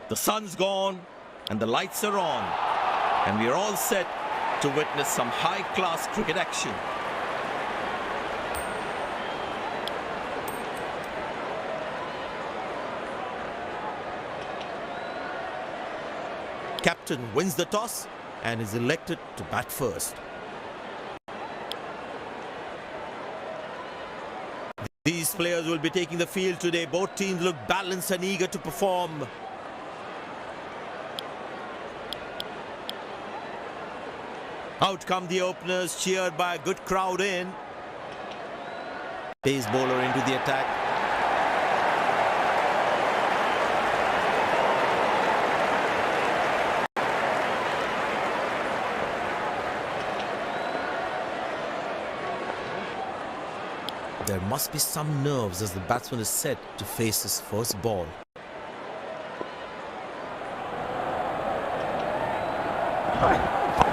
The sun's gone and the lights are on, and we are all set to witness some high-class cricket action. Captain wins the toss and is elected to bat first. These players will be taking the field today. Both teams look balanced and eager to perform. Out come the openers, cheered by a good crowd in. Pace bowler into the attack. There must be some nerves as the batsman is set to face his first ball.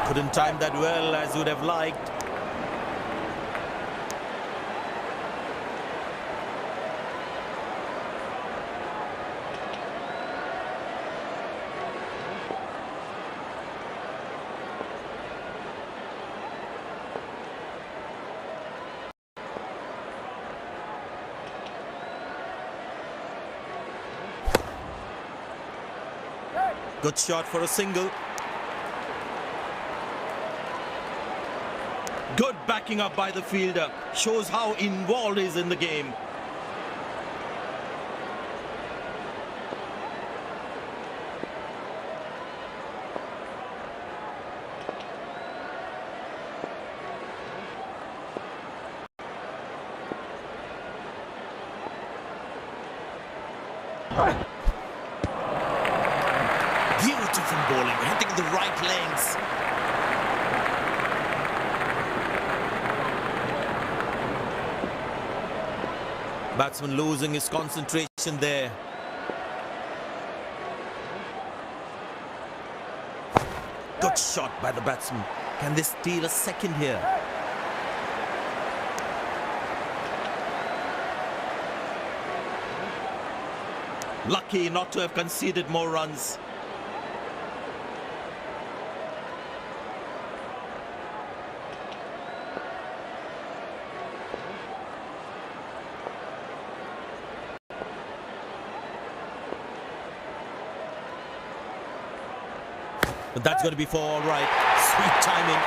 Couldn't time that well as he would have liked. Good shot for a single. Good backing up by the fielder. Shows how involved he is in the game. Beautiful bowling, hitting the right lengths. Batsman losing his concentration there. Good shot by the batsman. Can they steal a second here? Lucky not to have conceded more runs. But that's going to be for all right. Sweet timing.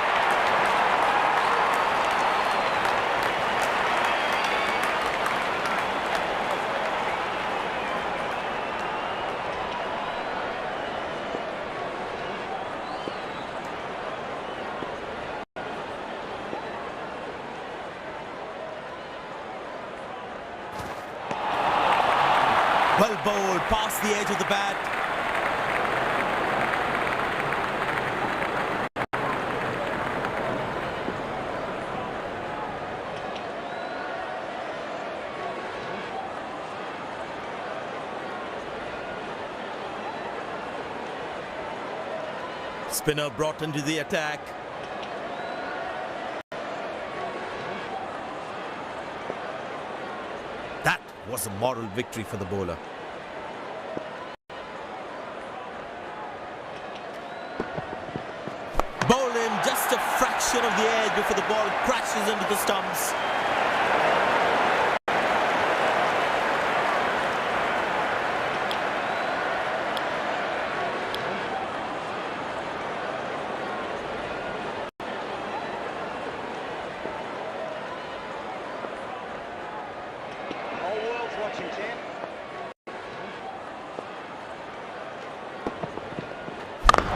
Well bowled, past the edge of the bat. Spinner brought into the attack. That was a moral victory for the bowler. Bowl him just a fraction of the edge before the ball crashes into the stumps.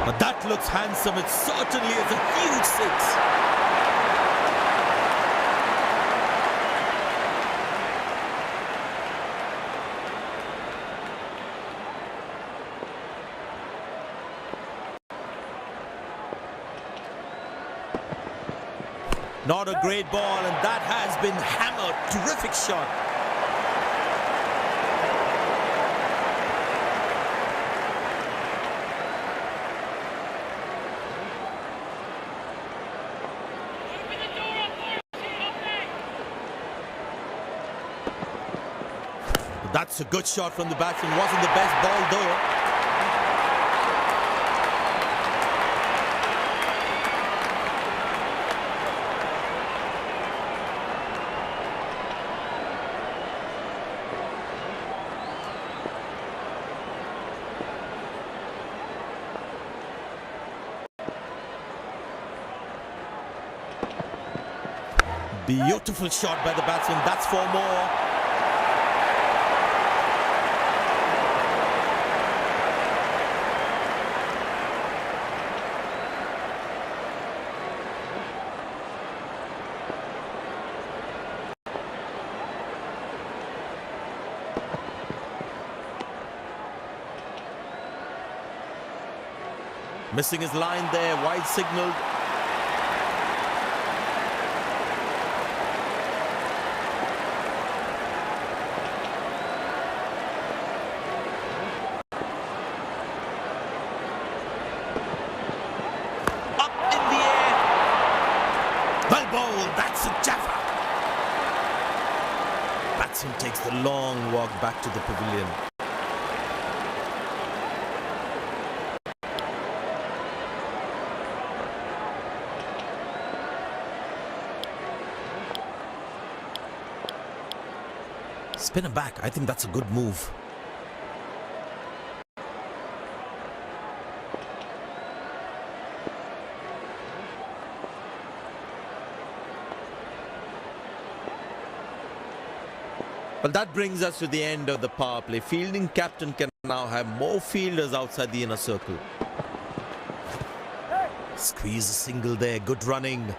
But that looks handsome. It certainly is a huge six. Not a great ball, and that has been hammered. Terrific shot. That's a good shot from the batsman. Wasn't the best ball though. Beautiful shot by the batsman. That's 4 more. Missing his line there, wide signalled. Up in the air. Well bowled, that's a jaffa. Batsman takes the long walk back to the pavilion. Spinner back, I think that's a good move. Well, that brings us to the end of the power play. Fielding captain can now have more fielders outside the inner circle. Squeeze a single there, good running.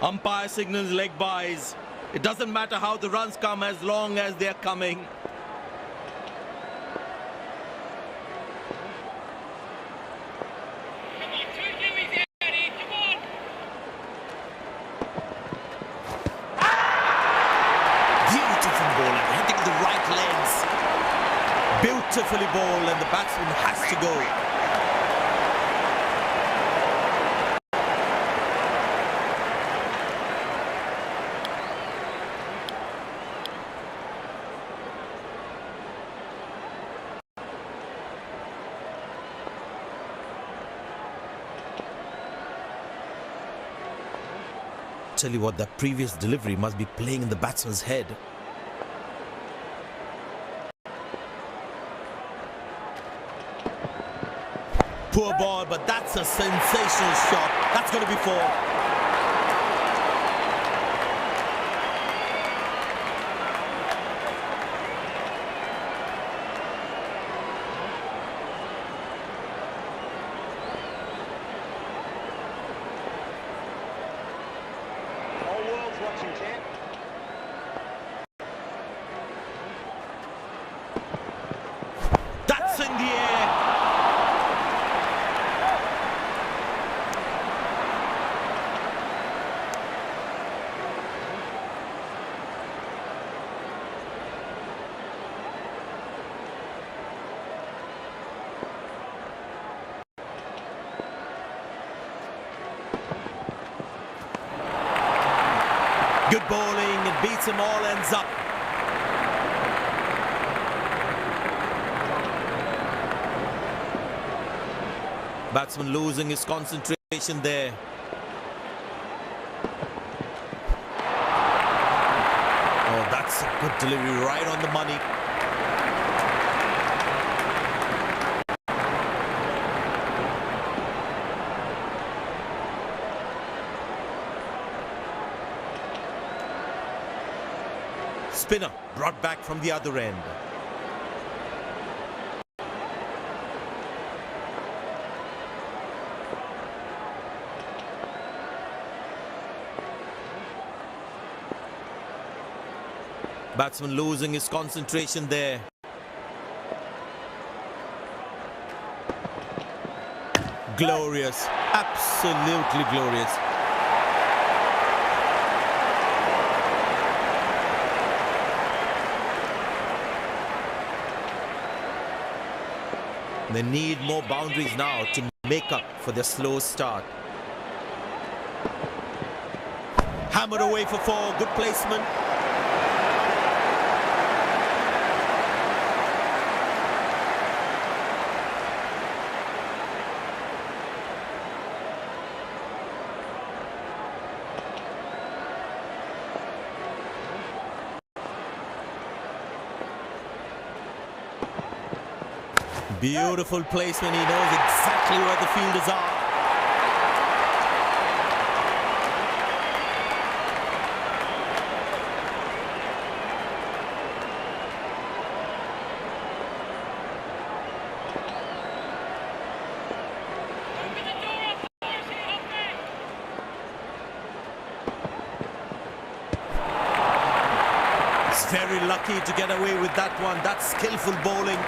Umpire signals leg byes. It doesn't matter how the runs come as long as they're coming. Beautiful bowling, hitting the right legs. Beautifully bowled, and the batsman has to go. Tell you what, that previous delivery must be playing in the batsman's head. Poor ball, but that's a sensational shot. That's going to be 4. That's in the air. Good bowling, it beats him, all ends up. Batsman losing his concentration there. Oh, that's a good delivery, right on the money. Spinner brought back from the other end. Batsman losing his concentration there. Glorious, absolutely glorious. They need more boundaries now to make up for their slow start. Hammered away for 4, good placement. Beautiful placement. He knows exactly where the fielders are. He's very lucky to get away with that one. That's skillful bowling.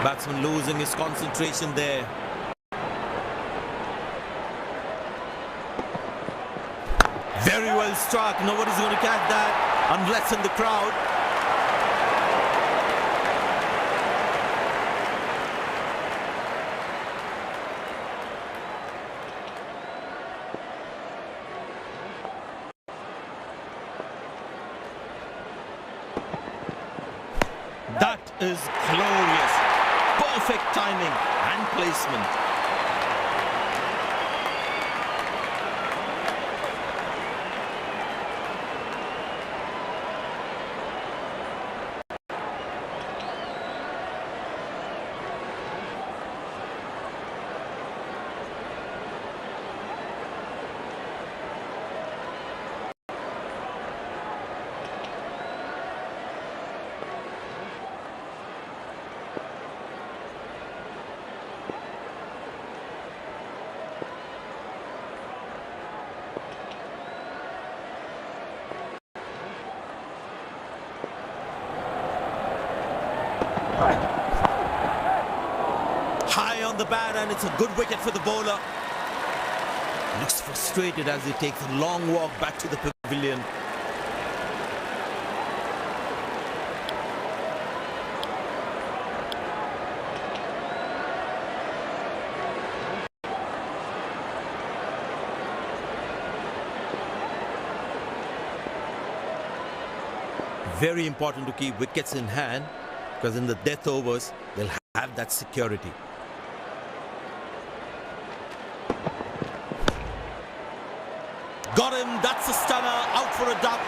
Batsman losing his concentration there. Very well struck. Nobody's going to catch that unless in the crowd. That is glorious. Perfect timing and placement. High on the bat, and it's a good wicket for the bowler. Looks frustrated as he takes a long walk back to the pavilion. Very important to keep wickets in hand, because in the death overs, they'll have that security. Got him, that's a stunner, out for a duck.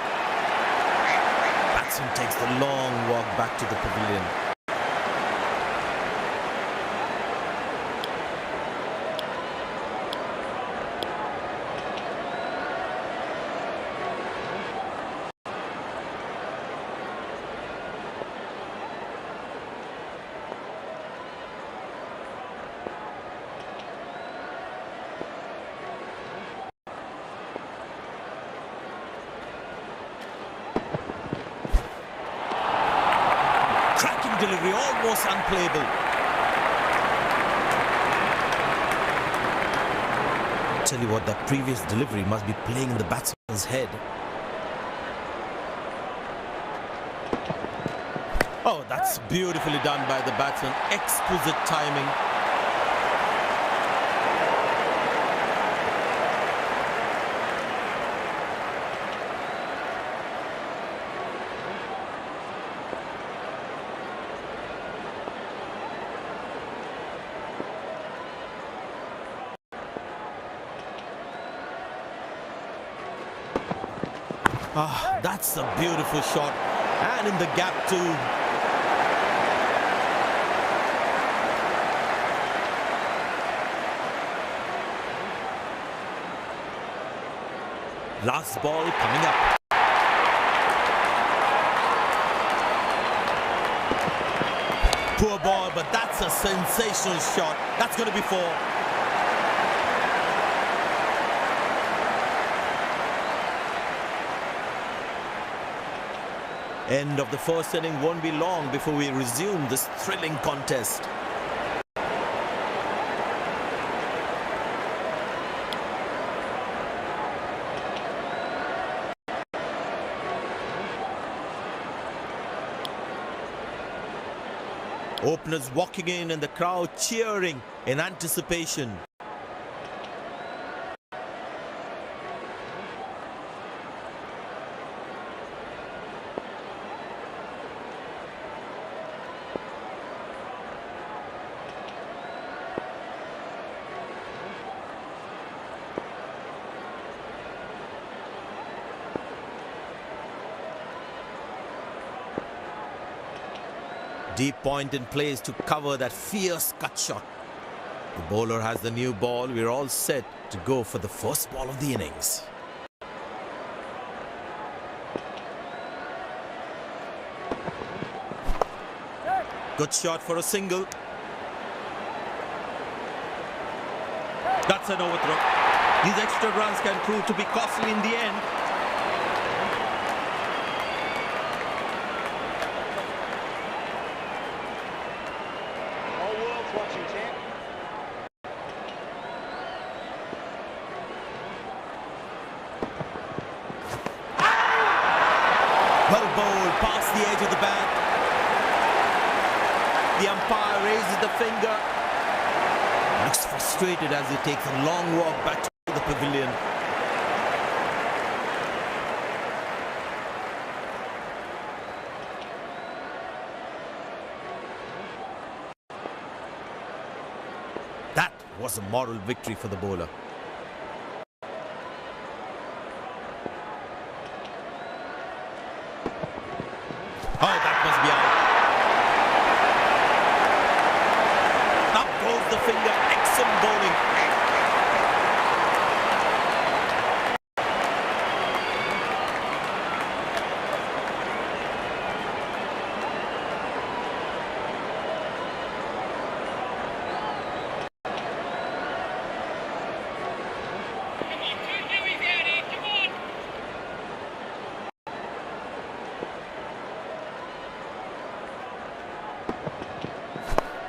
Batsman takes the long walk back to the pavilion. Delivery almost unplayable. Tell you what, that previous delivery must be playing in the batsman's head. Oh, that's beautifully done by the batsman. Exquisite timing. Ah, that's a beautiful shot, and in the gap too. Last ball coming up. Poor ball, but that's a sensational shot. That's going to be four. End of the first inning won't be long before we resume this thrilling contest. Openers walking in and the crowd cheering in anticipation. deep point in place to cover that fierce cut shot. The bowler has the new ball. We're all set to go for the first ball of the innings. Good shot for a single. That's an overthrow. These extra runs can prove to be costly in the end. Well bowled past the edge of the bat. The umpire raises the finger. Looks frustrated as he takes a long walk back to the pavilion. That was a moral victory for the bowler. Oh, that must be out. Up goes the finger. Excellent bowling.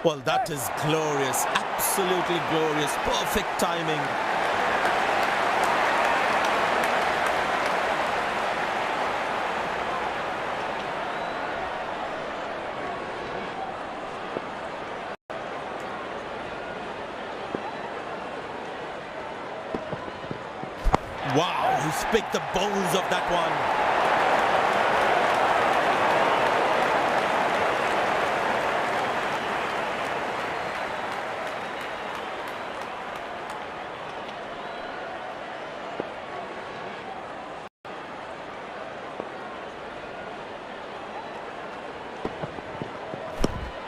Well, that is glorious, absolutely glorious, perfect timing. Wow, he's picked the bones of that one.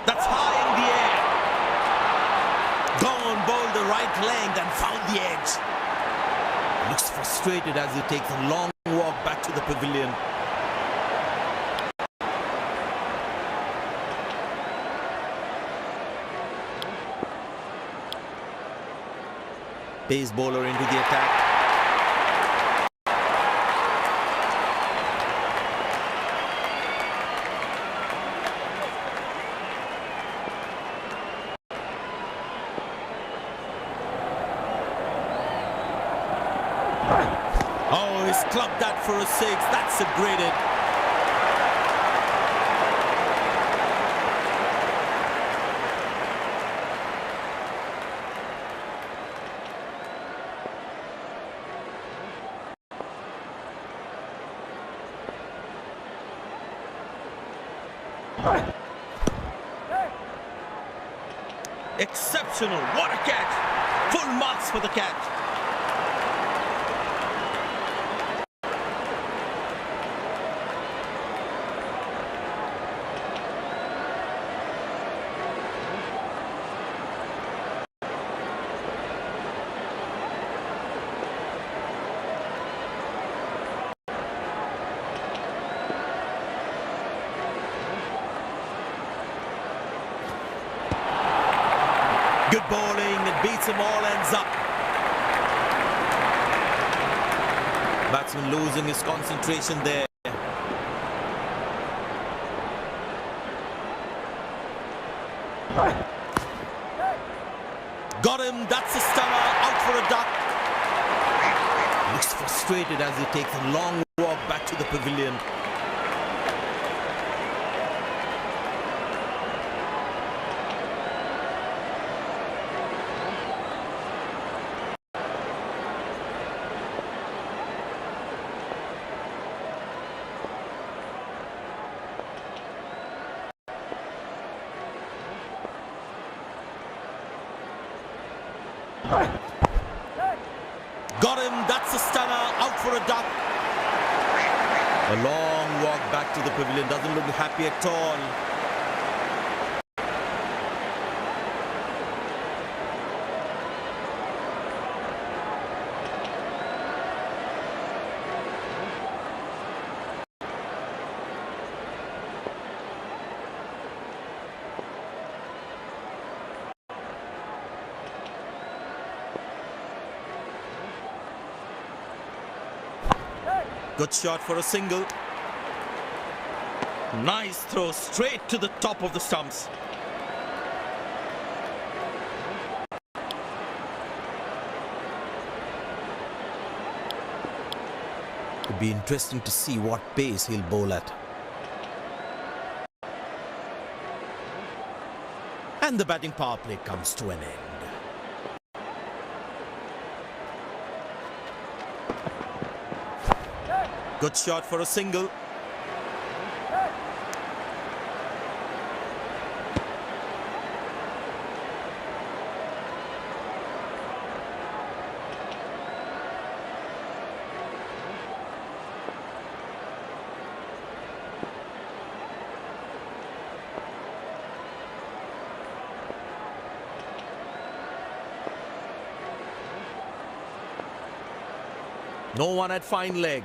That's high in the air. Gone, bowled the right length and found the edge. Looks frustrated as he takes a long walk back to the pavilion. Pace bowler into the attack. Oh, he's clubbed that for a six. That's a great hit. Exceptional. What a catch. Full marks for the catch. Good bowling, it beats them all, ends up. Batsman losing his concentration there. Got him, that's a stunner, out for a duck. Looks frustrated as he takes a long walk back to the pavilion. Got him, that's a stunner, out for a duck. A long walk back to the pavilion, doesn't look happy at all. Good shot for a single. Nice throw straight to the top of the stumps. It'll be interesting to see what pace he'll bowl at. And the batting power play comes to an end. Good shot for a single. No one at fine leg.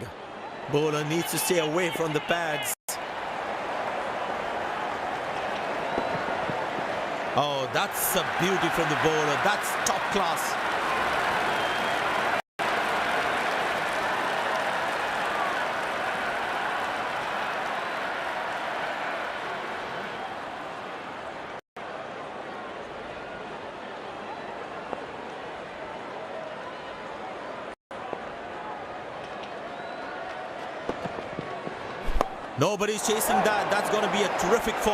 Bowler needs to stay away from the pads. Oh, that's a beauty from the bowler. That's top class. Nobody's chasing that. That's going to be a terrific four.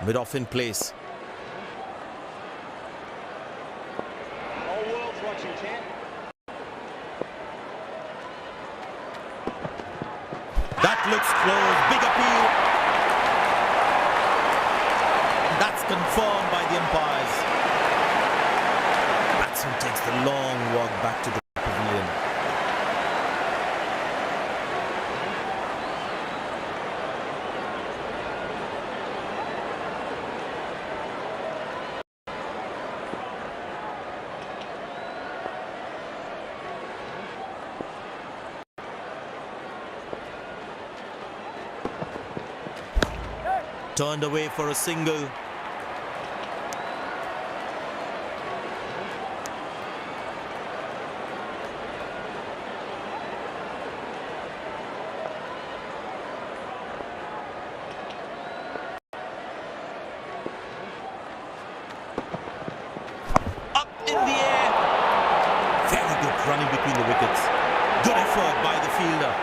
Mid-off in place. Whole world's watching, champ. That looks close. Big appeal. That's confirmed by the umpires. Batsman takes the long walk back to the pavilion. Turned away for a single. Up in the air. Very good running between the wickets. Good effort by the fielder.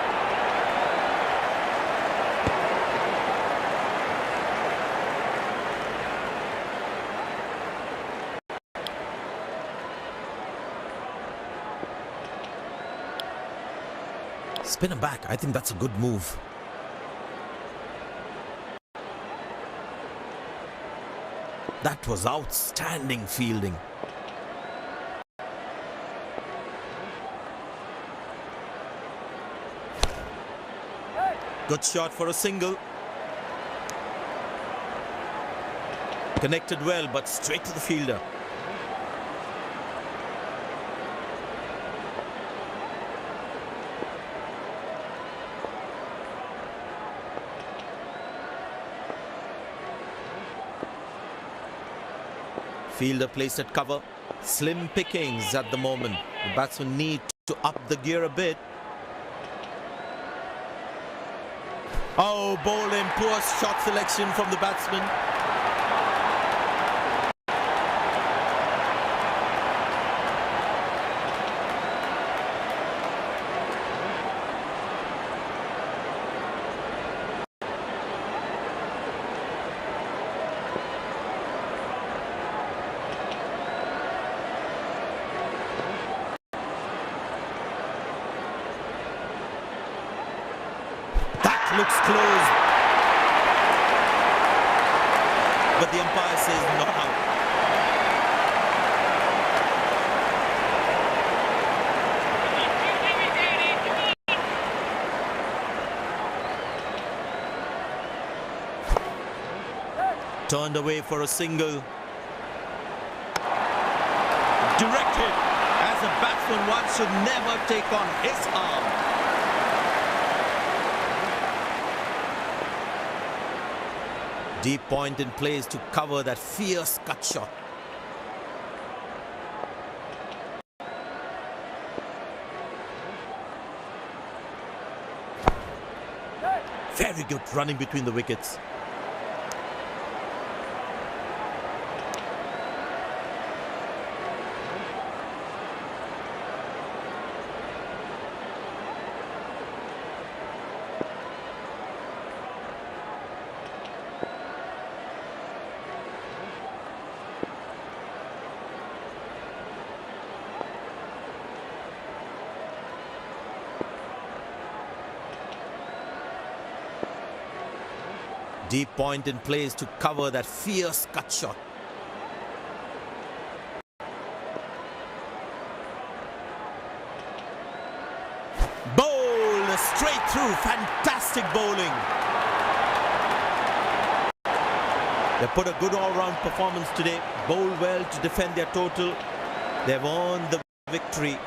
Spin him back. I think that's a good move. That was outstanding fielding. Good shot for a single. Connected well, but straight to the fielder. Fielder placed at cover. Slim pickings at the moment. The batsmen need to up the gear a bit. Oh, bowling. Poor shot selection from the batsman. Looks close, but the umpire says not out. Turned away for a single. Directed as a a batsman, one should never take on his arm. Deep point in place to cover that fierce cut shot. Very good running between the wickets. Deep point in place to cover that fierce cut shot. Bowled straight through. Fantastic bowling. They put a good all-round performance today. Bowled well to defend their total. They've earned the victory.